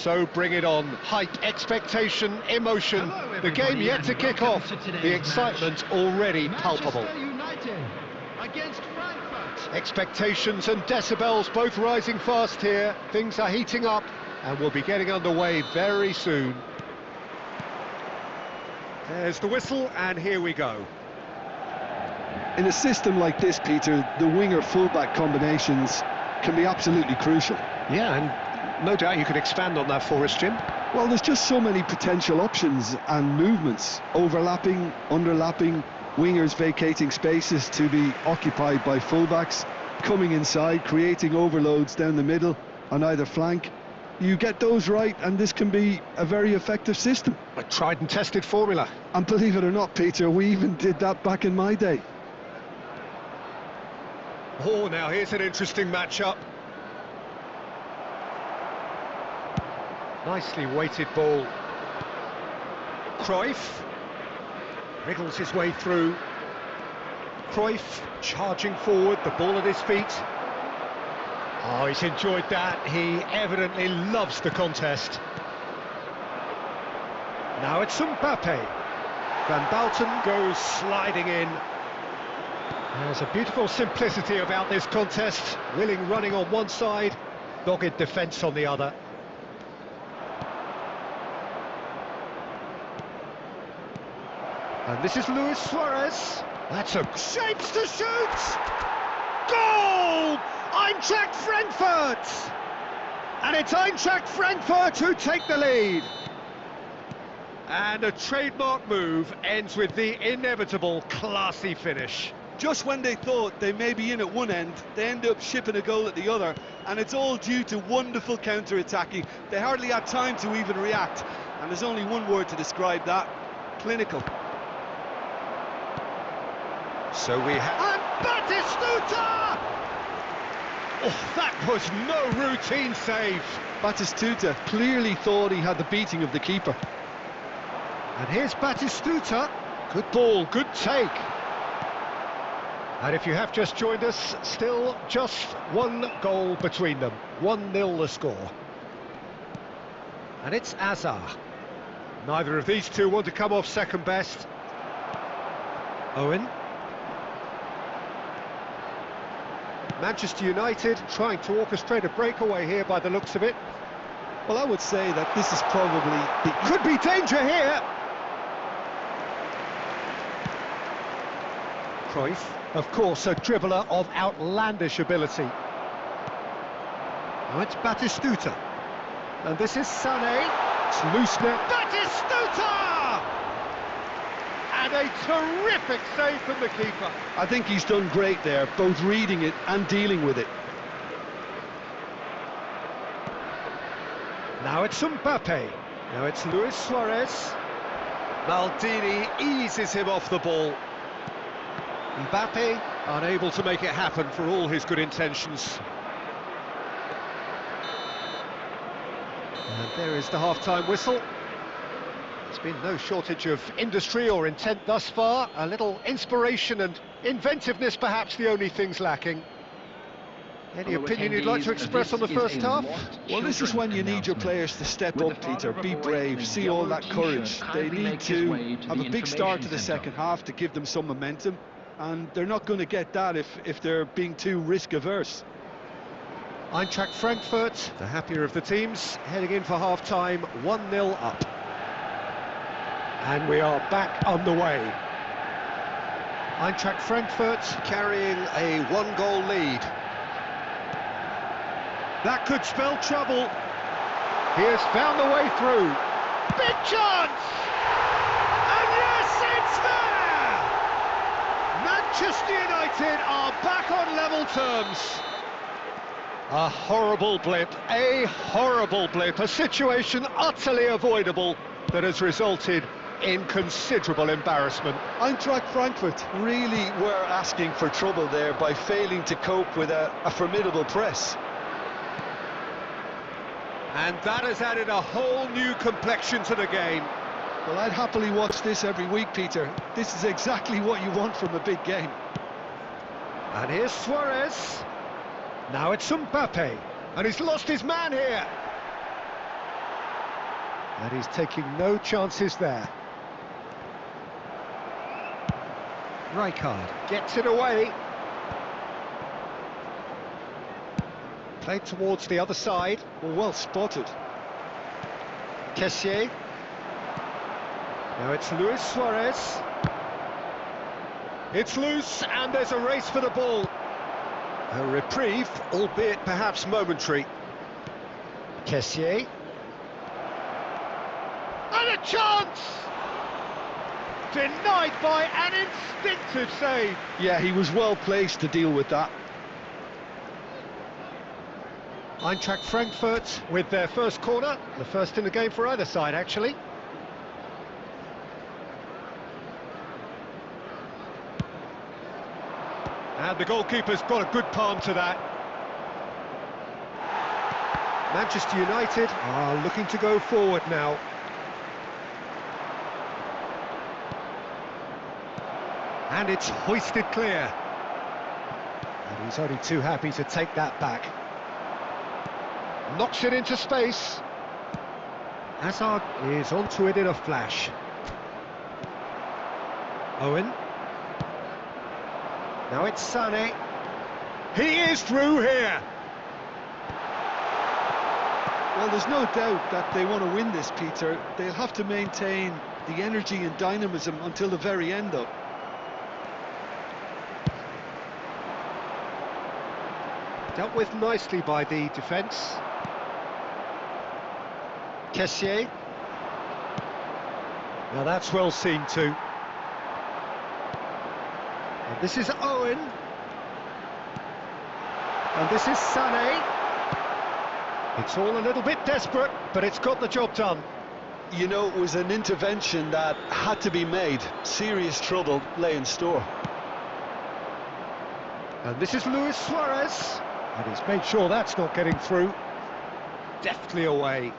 So bring it on. Hype, expectation, emotion. The game yet to kick off. The excitement already palpable. Against Frankfurt. Expectations and decibels both rising fast here. Things are heating up and we'll be getting underway very soon. There's the whistle and here we go. In a system like this, Peter, the winger-fullback combinations can be absolutely crucial. Yeah, and no doubt you could expand on that for us, Jim. Well, there's just so many potential options and movements, overlapping, underlapping, wingers vacating spaces to be occupied by fullbacks, coming inside, creating overloads down the middle on either flank. You get those right and this can be a very effective system. A tried and tested formula. And believe it or not, Peter, we even did that back in my day. Oh, now here's an interesting matchup. Nicely weighted ball. Cruyff wriggles his way through. Cruyff charging forward, the ball at his feet. Oh, he's enjoyed that. He evidently loves the contest. Now it's Mbappe. Van Bauten goes sliding in. There's a beautiful simplicity about this contest. Willing running on one side, dogged defence on the other. And this is Luis Suarez. That's a shapes to shoot! Goal! Eintracht Frankfurt! And it's Eintracht Frankfurt who take the lead. And a trademark move ends with the inevitable classy finish. Just when they thought they may be in at one end, they end up shipping a goal at the other, and it's all due to wonderful counter-attacking. They hardly had time to even react, and there's only one word to describe that: clinical. So we have... And Batistuta! Oh, that was no routine save. Batistuta clearly thought he had the beating of the keeper. And here's Batistuta. Good ball, good take. And if you have just joined us, still just one goal between them. 1-0 the score. And it's Azar. Neither of these two want to come off second best. Owen. Manchester United trying to orchestrate a breakaway here by the looks of it. Well, I would say that this is probably the... Could be danger here! Cruyff, of course, a dribbler of outlandish ability. Now it's Batistuta. And this is Sané. It's loose now. Batistuta! And a terrific save from the keeper. I think he's done great there, both reading it and dealing with it. Now it's Mbappe. Now it's Luis Suarez. Maldini eases him off the ball. Mbappe unable to make it happen for all his good intentions. And there is the half-time whistle. There's been no shortage of industry or intent thus far. A little inspiration and inventiveness perhaps the only things lacking. Any opinion you'd like to express on the first half? Well, this is when you need your players to step up, Peter, be brave, see all that courage. They need to have a big start to the second half to give them some momentum, and they're not going to get that if they're being too risk-averse. Eintracht Frankfurt, the happier of the teams, heading in for half-time, 1-0 up. And we are back on the way. Eintracht Frankfurt carrying a one-goal lead. That could spell trouble. He has found the way through. Big chance! And yes, it's there! Manchester United are back on level terms. A horrible blip, a situation utterly avoidable that has resulted in considerable embarrassment. Eintracht Frankfurt really were asking for trouble there by failing to cope with a formidable press. And that has added a whole new complexion to the game. Well, I'd happily watch this every week, Peter. This is exactly what you want from a big game. And here's Suarez. Now it's Mbappe. And he's lost his man here. And he's taking no chances there. Rijkaard gets it away. Played towards the other side. Well spotted. Kessié. Now it's Luis Suarez. It's loose, and there's a race for the ball. A reprieve, albeit perhaps momentary. Kessié. And a chance! Denied by an instinctive save. Yeah, he was well placed to deal with that. Eintracht Frankfurt with their first corner, the first in the game for either side, actually. And the goalkeeper's got a good palm to that. Manchester United are looking to go forward now. And it's hoisted clear. And he's only too happy to take that back. Knocks it into space. Hazard is onto it in a flash. Owen. Now it's Sané. He is through here. Well, there's no doubt that they want to win this, Peter. They'll have to maintain the energy and dynamism until the very end, though. Dealt with nicely by the defence. Kessié. Now that's well seen too. And this is Owen. And this is Sané. It's all a little bit desperate, but it's got the job done. You know, it was an intervention that had to be made. Serious trouble lay in store. And this is Luis Suarez. And he's made sure that's not getting through. Deftly away.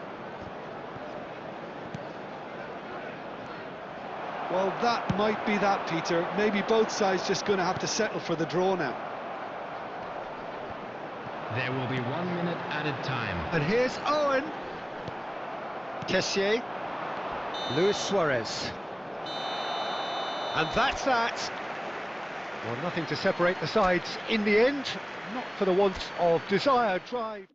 Well, that might be that, Peter. Maybe both sides just going to have to settle for the draw now. There will be 1 minute added time. And here's Owen. Kessié. Luis Suarez. And that's that. Well, nothing to separate the sides in the end. Not for the want of desire, drive.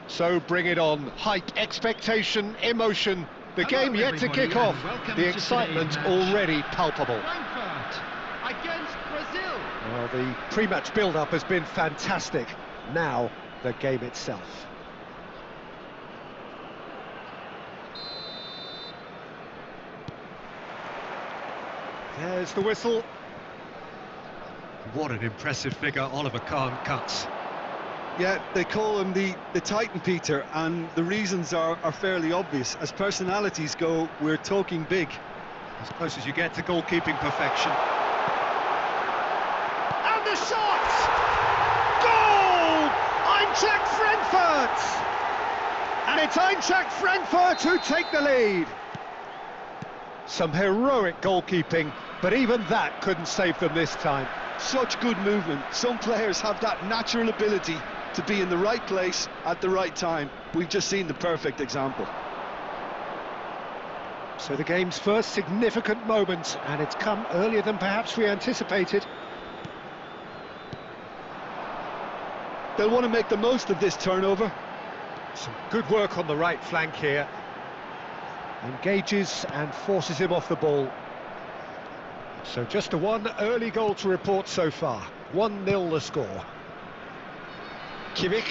So bring it on. Hype, expectation, emotion. The game yet to kick off. The excitement already palpable. Frankfurt against Brazil. Well, the pre-match build-up has been fantastic. Now, the game itself. There's the whistle. What an impressive figure Oliver Kahn cuts. Yeah, they call him the Titan, Peter, and the reasons are fairly obvious. As personalities go, we're talking big. As close as you get to goalkeeping perfection. And the shot! Goal! Eintracht Frankfurt! And it's Eintracht Frankfurt who take the lead. Some heroic goalkeeping, but even that couldn't save them this time. Such good movement. Some players have that natural ability to be in the right place at the right time. We've just seen the perfect example. So the game's first significant moment, and it's come earlier than perhaps we anticipated. They'll want to make the most of this turnover. Some good work on the right flank here. Engages and forces him off the ball. So just a one early goal to report so far. 1-0 the score. Kimmich.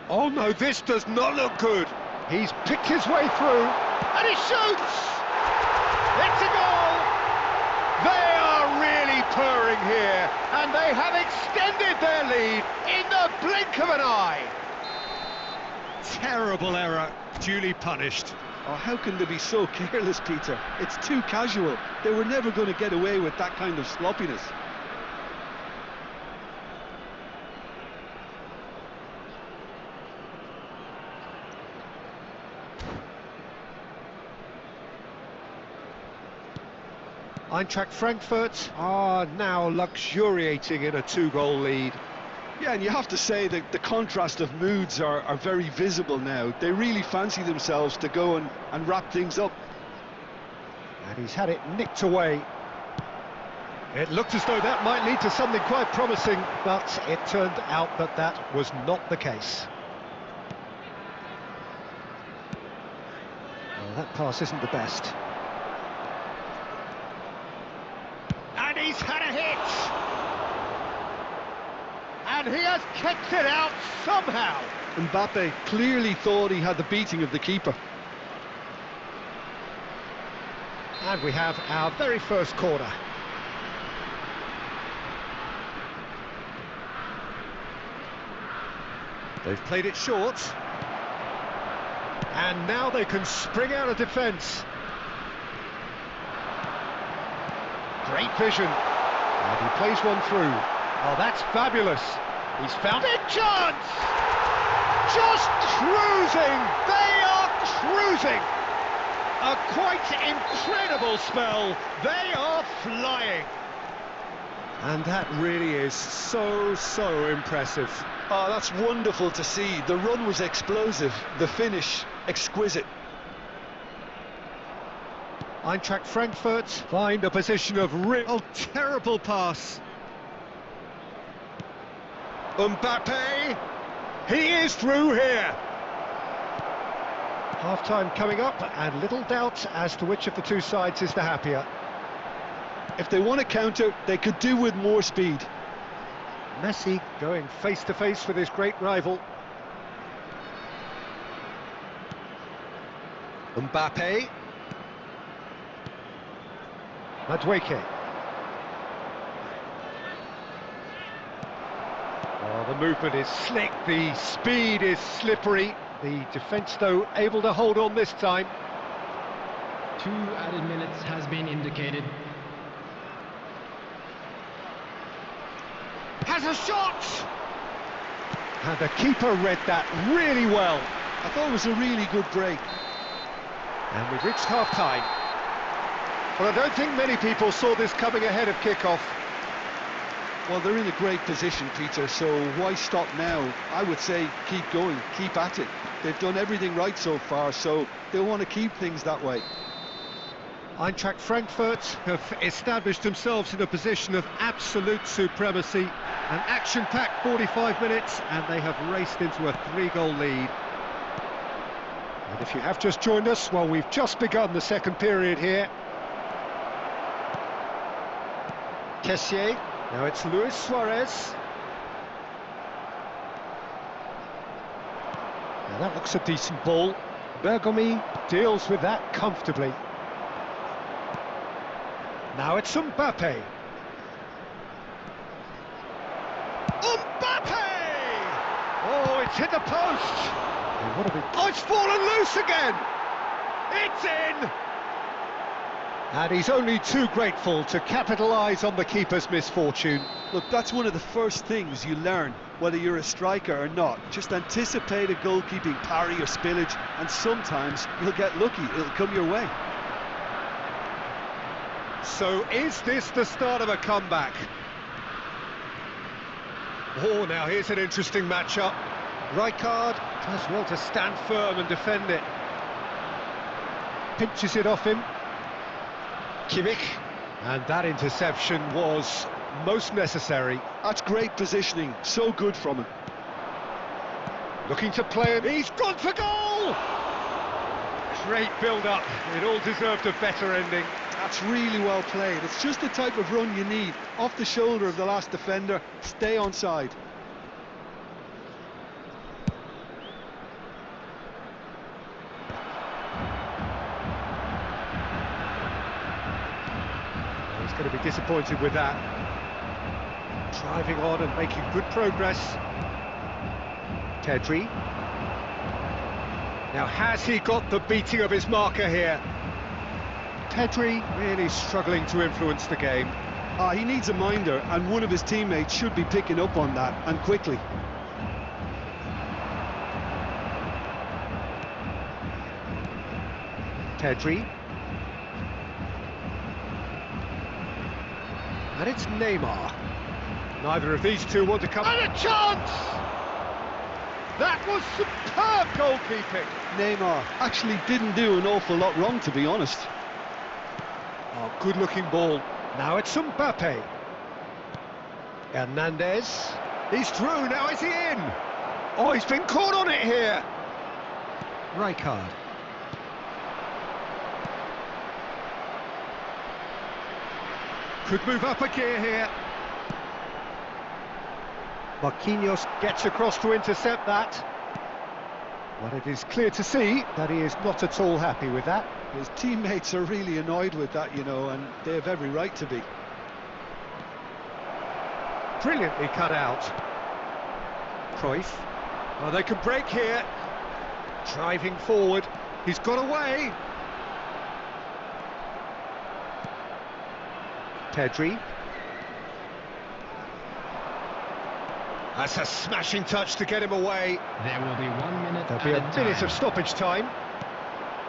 Oh no, this does not look good. He's picked his way through, and he shoots! It's a goal! They are really purring here, and they have extended their lead in the blink of an eye. Terrible error, duly punished. Oh, how can they be so careless, Peter? It's too casual. They were never going to get away with that kind of sloppiness. Eintracht Frankfurt are now luxuriating in a 2-goal lead. Yeah, and you have to say that the contrast of moods are very visible now. They really fancy themselves to go and wrap things up. And he's had it nicked away. It looked as though that might lead to something quite promising, but it turned out that that was not the case. Well, that pass isn't the best. And he's had a hit! And he has kicked it out somehow. Mbappe clearly thought he had the beating of the keeper. And we have our very first corner. They've played it short. And now they can spring out of defence. Great vision. And he plays one through. Oh, that's fabulous. He's found a chance! Just cruising! They are cruising! A quite incredible spell. They are flying. And that really is so impressive. Oh, that's wonderful to see. The run was explosive, the finish exquisite. Eintracht Frankfurt find a position of real terrible pass. Mbappe, he is through here. Half-time coming up, and little doubt as to which of the two sides is the happier. If they want to counter, they could do with more speed. Messi going face-to-face with his great rival. Mbappe. Madueke. Oh, the movement is slick, the speed is slippery. The defence, though, able to hold on this time. 2 added minutes has been indicated. Has a shot! And the keeper read that really well. I thought it was a really good break. And we've reached half-time. Well, I don't think many people saw this coming ahead of kick-off. Well, they're in a great position, Peter, so why stop now? I would say keep going, keep at it. They've done everything right so far, so they'll want to keep things that way. Eintracht Frankfurt have established themselves in a position of absolute supremacy. An action-packed 45 minutes, and they have raced into a 3-goal lead. And if you have just joined us, well, we've just begun the second period here. Kessié, now it's Luis Suarez. Now that looks a decent ball. Bergomi deals with that comfortably. Now it's Mbappe. Mbappe! Oh, it's hit the post. Oh, what a big... Oh, it's fallen loose again. It's in. And he's only too grateful to capitalise on the keeper's misfortune. Look, that's one of the first things you learn, whether you're a striker or not. Just anticipate a goalkeeping parry or spillage, and sometimes you'll get lucky, it'll come your way. So is this the start of a comeback? Oh, now here's an interesting matchup. Rijkaard does well to stand firm and defend it. Pinches it off him. Kimmich. And that interception was most necessary. That's great positioning, so good from him. Looking to play him, he's gone for goal! Great build-up, it all deserved a better ending. That's really well played. It's just the type of run you need. Off the shoulder of the last defender, stay onside. He's going to be disappointed with that. Driving on and making good progress. Pedri. Now, has he got the beating of his marker here? Pedri really struggling to influence the game. He needs a minder, and one of his teammates should be picking up on that, and quickly. Pedri. And it's Neymar. Neither of these two want to come... And a chance! That was superb goalkeeping. Neymar actually didn't do an awful lot wrong, to be honest. Oh, good-looking ball. Now it's Mbappe. Hernandez. He's through, now is he in? Oh, he's been caught on it here. Rijkaard. Could move up a gear here. Marquinhos gets across to intercept that. But it is clear to see that he is not at all happy with that. His teammates are really annoyed with that, you know, and they have every right to be. Brilliantly cut out. Cruyff. Oh, they can break here. Driving forward. He's got away. Pedri. That's a smashing touch to get him away. There will be 1 minute. There'll be a minute of stoppage time.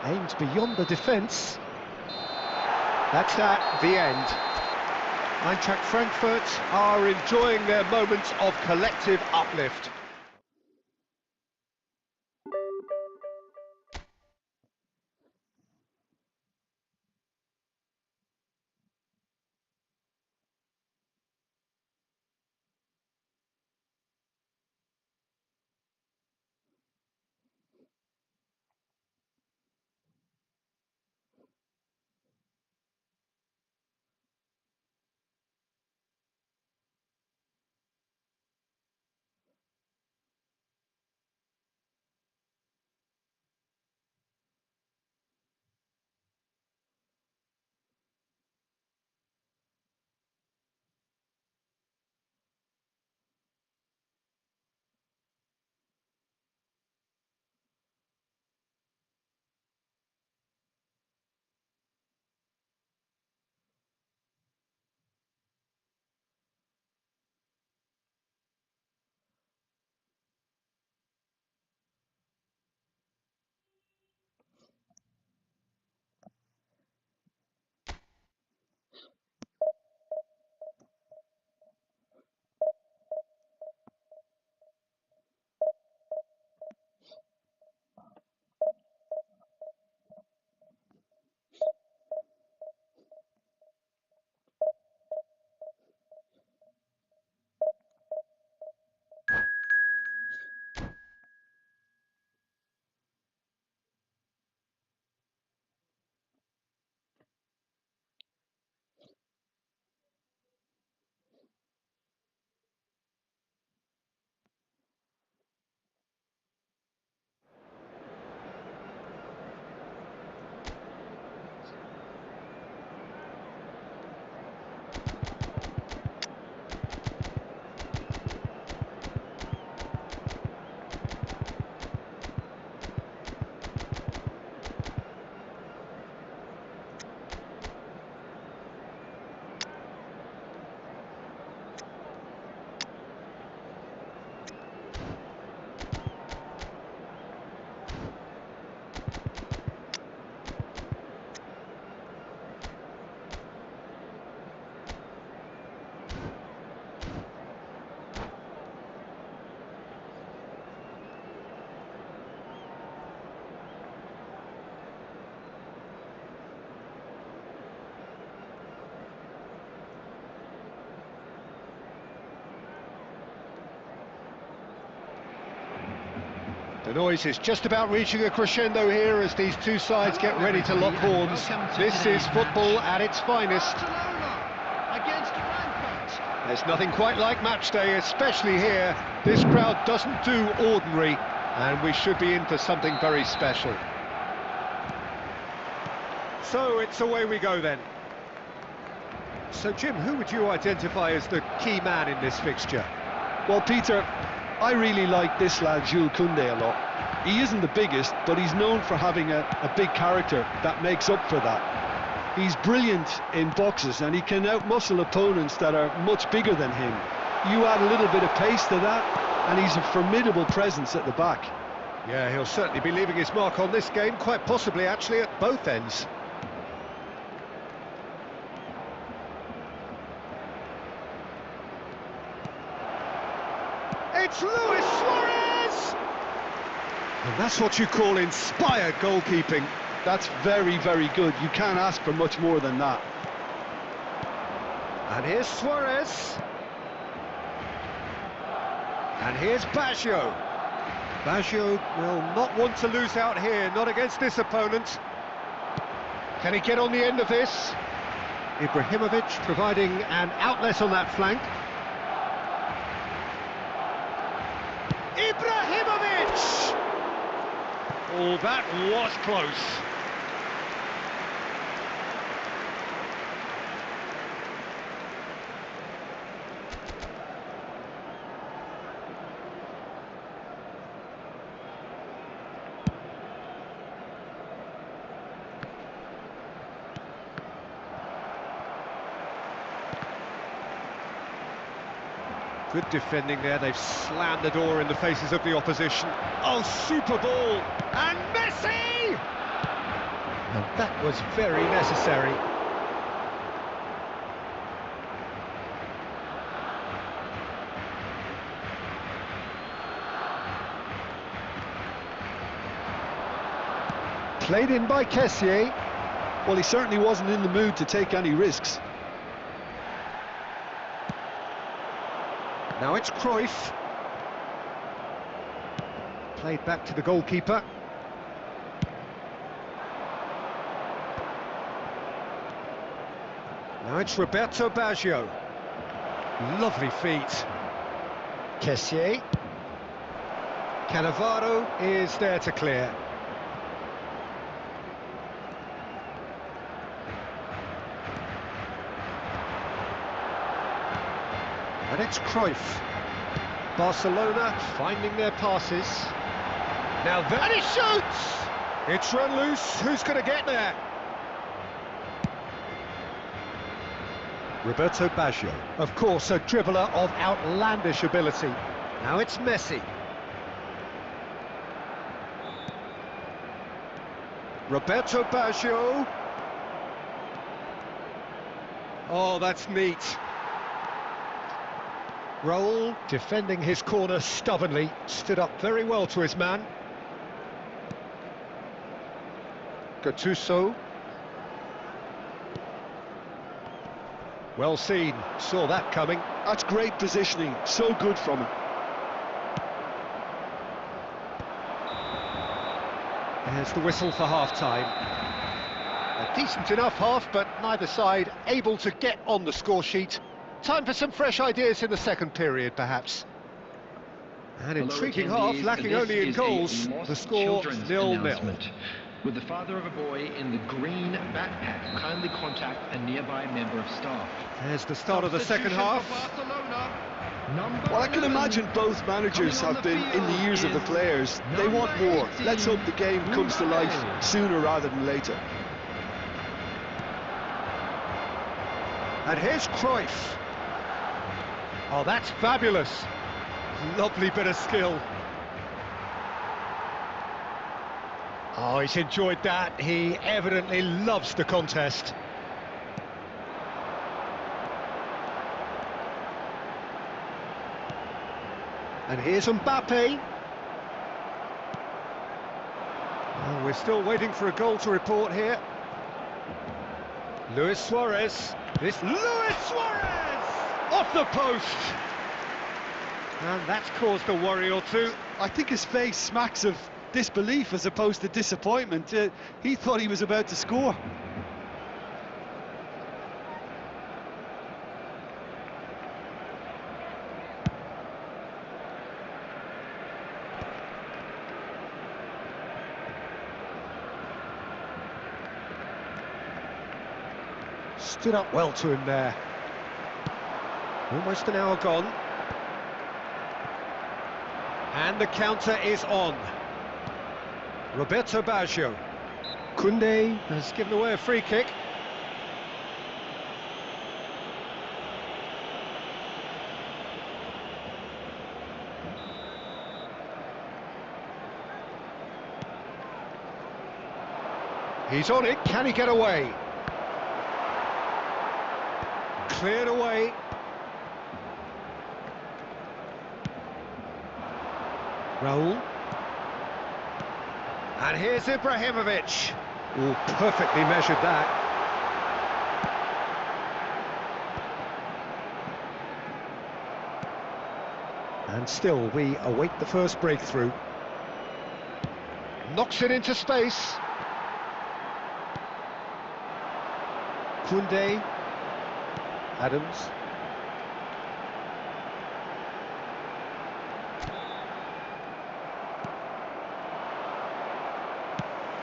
Aimed beyond the defence. That's that, the end. Eintracht Frankfurt are enjoying their moment of collective uplift. The noise is just about reaching a crescendo here as these two sides get ready to lock horns. This is football at its finest. There's nothing quite like match day, especially here. This crowd doesn't do ordinary, and we should be in for something very special. So it's away we go then. So Jim, who would you identify as the key man in this fixture? Well, Peter, I really like this lad, Jules Koundé, a lot. He isn't the biggest, but he's known for having a big character that makes up for that. He's brilliant in boxes, and he can outmuscle opponents that are much bigger than him. You add a little bit of pace to that, and he's a formidable presence at the back. Yeah, he'll certainly be leaving his mark on this game, quite possibly actually at both ends. It's Luis Suarez! And that's what you call inspired goalkeeping. That's very, very good. You can't ask for much more than that. And here's Suarez. And here's Baggio. Baggio will not want to lose out here, not against this opponent. Can he get on the end of this? Ibrahimovic providing an outlet on that flank. Ibrahimovic! Oh, that was close. Good defending there, they've slammed the door in the faces of the opposition. Oh, super ball! And Messi! And that was very necessary. Played in by Kessié. Well, he certainly wasn't in the mood to take any risks. Now it's Cruyff. Played back to the goalkeeper. Now it's Roberto Baggio. Lovely feet. Kessié. Cannavaro is there to clear. And it's Cruyff. Barcelona finding their passes. Now that... And he shoots! It's run loose. Who's going to get there? Roberto Baggio. Of course, a dribbler of outlandish ability. Now it's Messi. Roberto Baggio. Oh, that's neat. Raul, defending his corner stubbornly, stood up very well to his man. Gattuso. Well seen, saw that coming. That's great positioning, so good from him. There's the whistle for half-time. A decent enough half, but neither side able to get on the score sheet. Time for some fresh ideas in the second period, perhaps. An intriguing half, lacking only in goals. The score 0-0. With the father of a boy in the green backpack, kindly contact a nearby member of staff. There's the start of the second half. Well, I can imagine both managers have been in the ears of the players. They want more. Let's hope the game comes to life sooner rather than later. And here's Cruyff. Oh, that's fabulous. Lovely bit of skill. Oh, he's enjoyed that. He evidently loves the contest. And here's Mbappe. Oh, we're still waiting for a goal to report here. Luis Suarez. This Luis Suarez! Off the post! And that's caused a worry or two. I think his face smacks of disbelief as opposed to disappointment. He thought he was about to score. Stood up well to him there. Almost an hour gone. And the counter is on. Roberto Baggio. Koundé has given away a free kick. He's on it, can he get away? Cleared away. Raul. And here's Ibrahimovic. Oh, perfectly measured that. And still we await the first breakthrough. Knocks it into space. Koundé. Adams.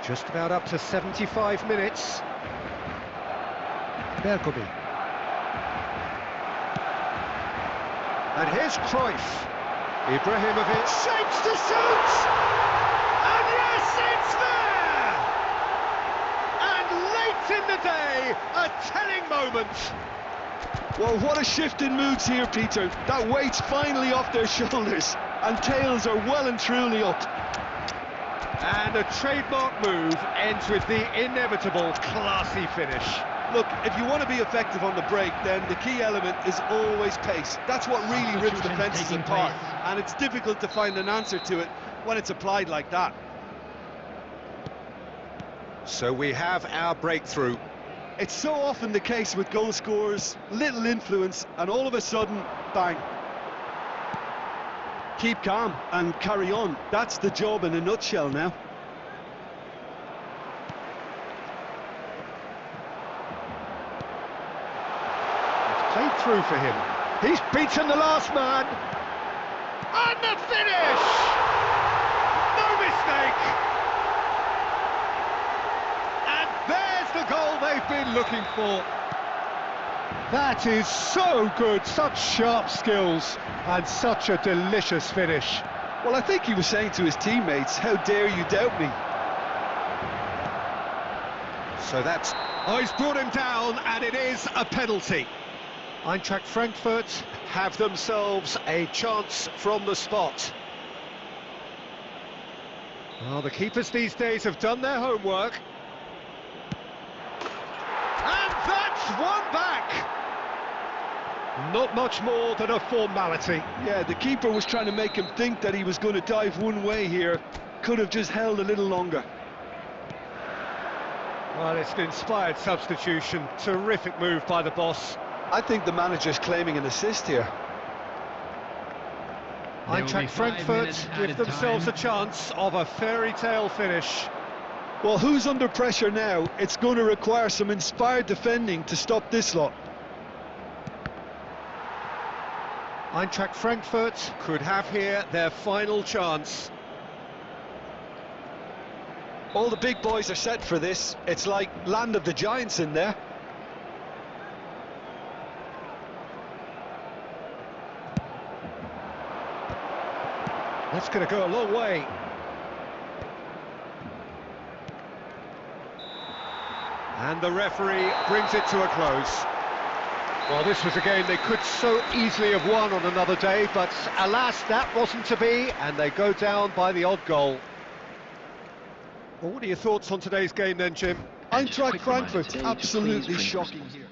Just about up to 75 minutes. Bergomi. And here's Cruyff. Ibrahimovic shapes to shoot! And yes, it's there! And late in the day, a telling moment. Well, what a shift in moods here, Peter. That weight's finally off their shoulders, and tails are well and truly up. And a trademark move ends with the inevitable classy finish. Look, if you want to be effective on the break, then the key element is always pace. That's what really rips defences apart, and it's difficult to find an answer to it when it's applied like that. So we have our breakthrough. It's so often the case with goal scorers, little influence, and all of a sudden, bang. Keep calm and carry on. That's the job in a nutshell now. It's played through for him. He's beaten the last man. And the finish! No mistake! And there's the goal they've been looking for. That is so good, such sharp skills, and such a delicious finish. Well, I think he was saying to his teammates, how dare you doubt me? So that's... Oh, he's brought him down, and it is a penalty. Eintracht Frankfurt have themselves a chance from the spot. Well, the keepers these days have done their homework. And that's one back! Not much more than a formality. Yeah, the keeper was trying to make him think that he was going to dive one way here. Could have just held a little longer. Well, it's an inspired substitution. Terrific move by the boss. I think the manager's claiming an assist here. Eintracht Frankfurt give themselves a chance of a fairy tale finish. Well, who's under pressure now? It's going to require some inspired defending to stop this lot. Eintracht Frankfurt could have here their final chance. All the big boys are set for this. It's like land of the giants in there. That's going to go a long way. And the referee brings it to a close. Well, this was a game they could so easily have won on another day, but alas, that wasn't to be, and they go down by the odd goal. Well, what are your thoughts on today's game then, Jim? Eintracht Frankfurt, absolutely shocking here.